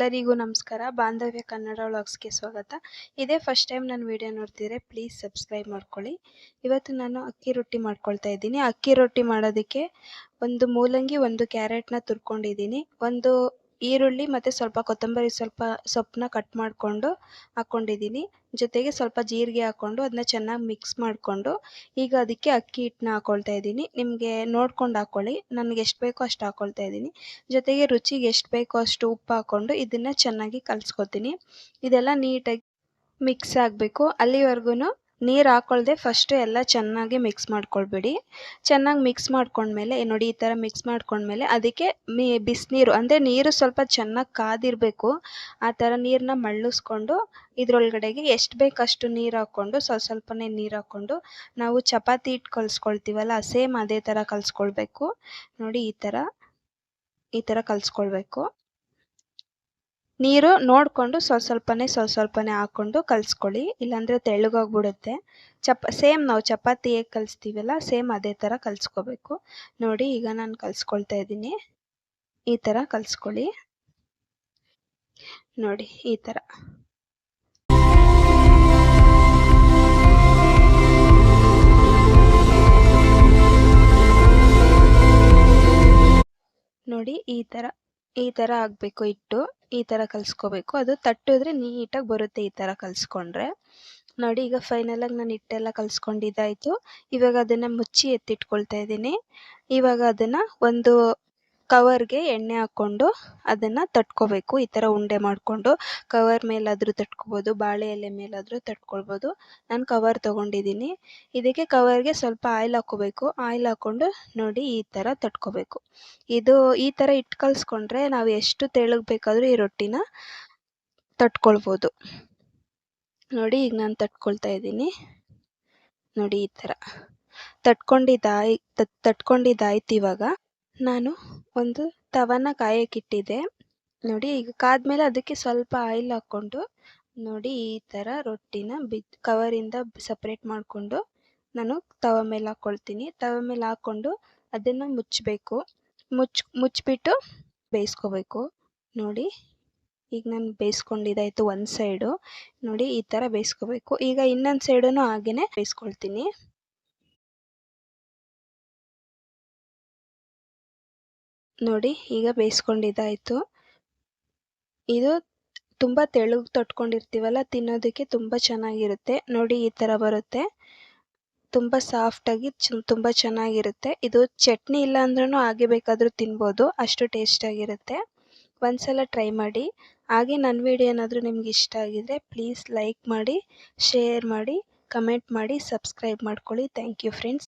ಎಲ್ಲರಿಗೂ ನಮಸ್ಕಾರ. ಬಾಂಧವ್ಯ ಕನ್ನಡ ವ್ಲಾಗ್ಸ್‌ಗೆ ಸ್ವಾಗತ. ಇದೇ ಫಸ್ಟ್ ಟೈಮ್ ನನ್ನ ವಿಡಿಯೋ ನೋಡ್ತಿದ್ರೆ ಪ್ಲೀಸ್ ಸಬ್ಸ್ಕ್ರೈಬ್ ಮಾಡ್ಕೊಳ್ಳಿ. ಇವತ್ತು ನಾನು ಅಕ್ಕಿ ರೊಟ್ಟಿ ಮಾಡ್ಕೊಳ್ತಾ ಇದ್ದೀನಿ. ಅಕ್ಕಿ ರೊಟ್ಟಿ ಮಾಡೋದಕ್ಕೆ ಒಂದು ಮೂಲಂಗಿ, ಒಂದು ಕ್ಯಾರೆಟ್ನ ತುರ್ಕೊಂಡಿದ್ದೀನಿ. ಒಂದು ಈರುಳ್ಳಿ ಮತ್ತು ಸ್ವಲ್ಪ ಕೊತ್ತಂಬರಿ ಸೊಪ್ಪನ್ನ ಕಟ್ ಮಾಡಿಕೊಂಡು ಹಾಕ್ಕೊಂಡಿದ್ದೀನಿ. ಜೊತೆಗೆ ಸ್ವಲ್ಪ ಜೀರಿಗೆ ಹಾಕ್ಕೊಂಡು ಅದನ್ನ ಚೆನ್ನಾಗಿ ಮಿಕ್ಸ್ ಮಾಡಿಕೊಂಡು ಈಗ ಅದಕ್ಕೆ ಅಕ್ಕಿ ಹಿಟ್ಟನ್ನ ಹಾಕ್ಕೊಳ್ತಾ ಇದ್ದೀನಿ. ನಿಮಗೆ ನೋಡ್ಕೊಂಡು ಹಾಕ್ಕೊಳ್ಳಿ. ನನಗೆ ಎಷ್ಟು ಬೇಕೋ ಅಷ್ಟು ಹಾಕ್ಕೊಳ್ತಾ ಇದ್ದೀನಿ. ಜೊತೆಗೆ ರುಚಿಗೆ ಎಷ್ಟು ಬೇಕೋ ಅಷ್ಟು ಉಪ್ಪು ಹಾಕ್ಕೊಂಡು ಇದನ್ನು ಚೆನ್ನಾಗಿ ಕಲಿಸ್ಕೊತೀನಿ. ಇದೆಲ್ಲ ನೀಟಾಗಿ ಮಿಕ್ಸ್ ಆಗಬೇಕು. ಅಲ್ಲಿವರೆಗೂ ನೀರು ಹಾಕ್ಕೊಳ್ದೆ ಫಸ್ಟು ಎಲ್ಲ ಚೆನ್ನಾಗಿ ಮಿಕ್ಸ್ ಮಾಡ್ಕೊಳ್ಬೇಡಿ. ಚೆನ್ನಾಗಿ ಮಿಕ್ಸ್ ಮಾಡ್ಕೊಂಡ್ಮೇಲೆ ನೋಡಿ, ಈ ಥರ ಮಿಕ್ಸ್ ಮಾಡ್ಕೊಂಡ್ಮೇಲೆ ಅದಕ್ಕೆ ಬಿಸಿನೀರು ಅಂದರೆ ನೀರು ಸ್ವಲ್ಪ ಚೆನ್ನಾಗಿ ಕಾದಿರಬೇಕು. ಆ ಥರ ನೀರನ್ನ ಮಳ್ಳಿಸ್ಕೊಂಡು ಇದರೊಳಗಡೆಗೆ ಎಷ್ಟು ಬೇಕು ಅಷ್ಟು ನೀರು ಹಾಕ್ಕೊಂಡು ಸ್ವಲ್ಪನೇ ನೀರು ಹಾಕ್ಕೊಂಡು ನಾವು ಚಪಾತಿ ಹಿಟ್ಟು ಕಲಿಸ್ಕೊಳ್ತೀವಲ್ಲ ಸೇಮ್ ಅದೇ ಥರ ಕಲಿಸ್ಕೊಳ್ಬೇಕು. ನೋಡಿ, ಈ ಥರ ಕಲಿಸ್ಕೊಳ್ಬೇಕು. ನೀರು ನೋಡಿಕೊಂಡು ಸ್ವಲ್ಪನೇ ಹಾಕ್ಕೊಂಡು ಕಲಿಸ್ಕೊಳ್ಳಿ, ಇಲ್ಲಾಂದರೆ ತೆಳ್ಳಗಾಗ್ಬಿಡುತ್ತೆ. ಸೇಮ್ ನಾವು ಚಪಾತಿ ಹೇಗೆ ಕಲಿಸ್ತೀವಲ್ಲ ಸೇಮ್ ಅದೇ ಥರ ಕಲಿಸ್ಕೋಬೇಕು. ನೋಡಿ, ಈಗ ನಾನು ಕಲಿಸ್ಕೊಳ್ತಾ ಇದ್ದೀನಿ. ಈ ಥರ ಕಲಿಸ್ಕೊಳ್ಳಿ. ನೋಡಿ, ಈ ಥರ. ನೋಡಿ, ಈ ಥರ ಆಗಬೇಕು ಹಿಟ್ಟು. ಈ ಥರ ಕಲಿಸ್ಕೋಬೇಕು. ಅದು ತಟ್ಟಿದ್ರೆ ನೀಟಾಗಿ ಬರುತ್ತೆ ಈ ಥರ ಕಲಿಸ್ಕೊಂಡ್ರೆ. ನೋಡಿ, ಈಗ ಫೈನಲಾಗಿ ನಾನು ಹಿಟ್ಟೆಲ್ಲ ಕಲಿಸ್ಕೊಂಡಿದ್ದಾಯಿತು. ಇವಾಗ ಅದನ್ನು ಮುಚ್ಚಿ ಎತ್ತಿಟ್ಕೊಳ್ತಾ ಇದ್ದೀನಿ. ಇವಾಗ ಅದನ್ನು ಒಂದು ಕವರ್ಗೆ ಎಣ್ಣೆ ಹಾಕ್ಕೊಂಡು ಅದನ್ನು ತಟ್ಕೋಬೇಕು. ಈ ಥರ ಉಂಡೆ ಮಾಡಿಕೊಂಡು ಕವರ್ ಮೇಲಾದರೂ ತಟ್ಕೋಬೋದು, ಬಾಳೆ ಎಲೆ ಮೇಲಾದರೂ ತಟ್ಕೊಳ್ಬೋದು. ನಾನು ಕವರ್ ತೊಗೊಂಡಿದ್ದೀನಿ. ಇದಕ್ಕೆ ಕವರ್ಗೆ ಸ್ವಲ್ಪ ಆಯಿಲ್ ಹಾಕ್ಕೋಬೇಕು. ಆಯಿಲ್ ಹಾಕ್ಕೊಂಡು ನೋಡಿ ಈ ಥರ ತಟ್ಕೋಬೇಕು. ಈ ಥರ ಹಿಟ್ಟು ಕಲಿಸ್ಕೊಂಡ್ರೆ ನಾವು ಎಷ್ಟು ತೆಳ್ಳಗೆ ಬೇಕಾದರೂ ಈ ರೊಟ್ಟಿನ ತಟ್ಕೊಳ್ಬೋದು. ನೋಡಿ, ಈಗ ನಾನು ತಟ್ಕೊಳ್ತಾ ಇದ್ದೀನಿ. ನೋಡಿ, ಈ ಥರ ತಟ್ಕೊಂಡಿದ್ದಾಯ್ತು. ಇವಾಗ ನಾನು ಒಂದು ತವನ ಕಾಯಕ್ಕಿಟ್ಟಿದ್ದೆ. ನೋಡಿ, ಈಗ ಕಾದ್ಮೇಲೆ ಅದಕ್ಕೆ ಸ್ವಲ್ಪ ಆಯಿಲ್ ಹಾಕ್ಕೊಂಡು ನೋಡಿ ಈ ಥರ ರೊಟ್ಟಿನ ಕವರಿಂದ ಸಪ್ರೇಟ್ ಮಾಡಿಕೊಂಡು ನಾನು ತವ ಮೇಲೆ ಹಾಕ್ಕೊಳ್ತೀನಿ. ತವ ಮೇಲೆ ಹಾಕ್ಕೊಂಡು ಅದನ್ನು ಮುಚ್ಚಬೇಕು. ಮುಚ್ಚಿಬಿಟ್ಟು ಬೇಯಿಸ್ಕೋಬೇಕು. ನೋಡಿ, ಈಗ ನಾನು ಬೇಯಿಸ್ಕೊಂಡಿದ್ದಾಯಿತು ಒಂದು ಸೈಡು. ನೋಡಿ, ಈ ಥರ ಬೇಯಿಸ್ಕೋಬೇಕು. ಈಗ ಇನ್ನೊಂದು ಸೈಡೂ ಹಾಗೇ ಬೇಯಿಸ್ಕೊಳ್ತೀನಿ. ನೋಡಿ, ಈಗ ಬೇಯಿಸ್ಕೊಂಡಿದ್ದಾಯಿತು. ಇದು ತುಂಬ ತೆಳ್ಳಗೆ ತಟ್ಕೊಂಡಿರ್ತೀವಲ್ಲ ತಿನ್ನೋದಕ್ಕೆ ತುಂಬ ಚೆನ್ನಾಗಿರುತ್ತೆ. ನೋಡಿ, ಈ ಥರ ಬರುತ್ತೆ. ತುಂಬ ಸಾಫ್ಟಾಗಿ ತುಂಬ ಚೆನ್ನಾಗಿರುತ್ತೆ. ಇದು ಚಟ್ನಿ ಇಲ್ಲ ಅಂದ್ರೂ ಹಾಗೆ ಬೇಕಾದರೂ ತಿನ್ಬೋದು, ಅಷ್ಟು ಟೇಸ್ಟಾಗಿರುತ್ತೆ. ಒಂದ್ಸಲ ಟ್ರೈ ಮಾಡಿ. ಹಾಗೆ ನನ್ನ ವಿಡಿಯೋ ಏನಾದರೂ ನಿಮ್ಗೆ ಇಷ್ಟ ಆಗಿದ್ರೆ ಪ್ಲೀಸ್ ಲೈಕ್ ಮಾಡಿ, ಶೇರ್ ಮಾಡಿ, ಕಮೆಂಟ್ ಮಾಡಿ, ಸಬ್ಸ್ಕ್ರೈಬ್ ಮಾಡ್ಕೊಳ್ಳಿ. Thank you friends.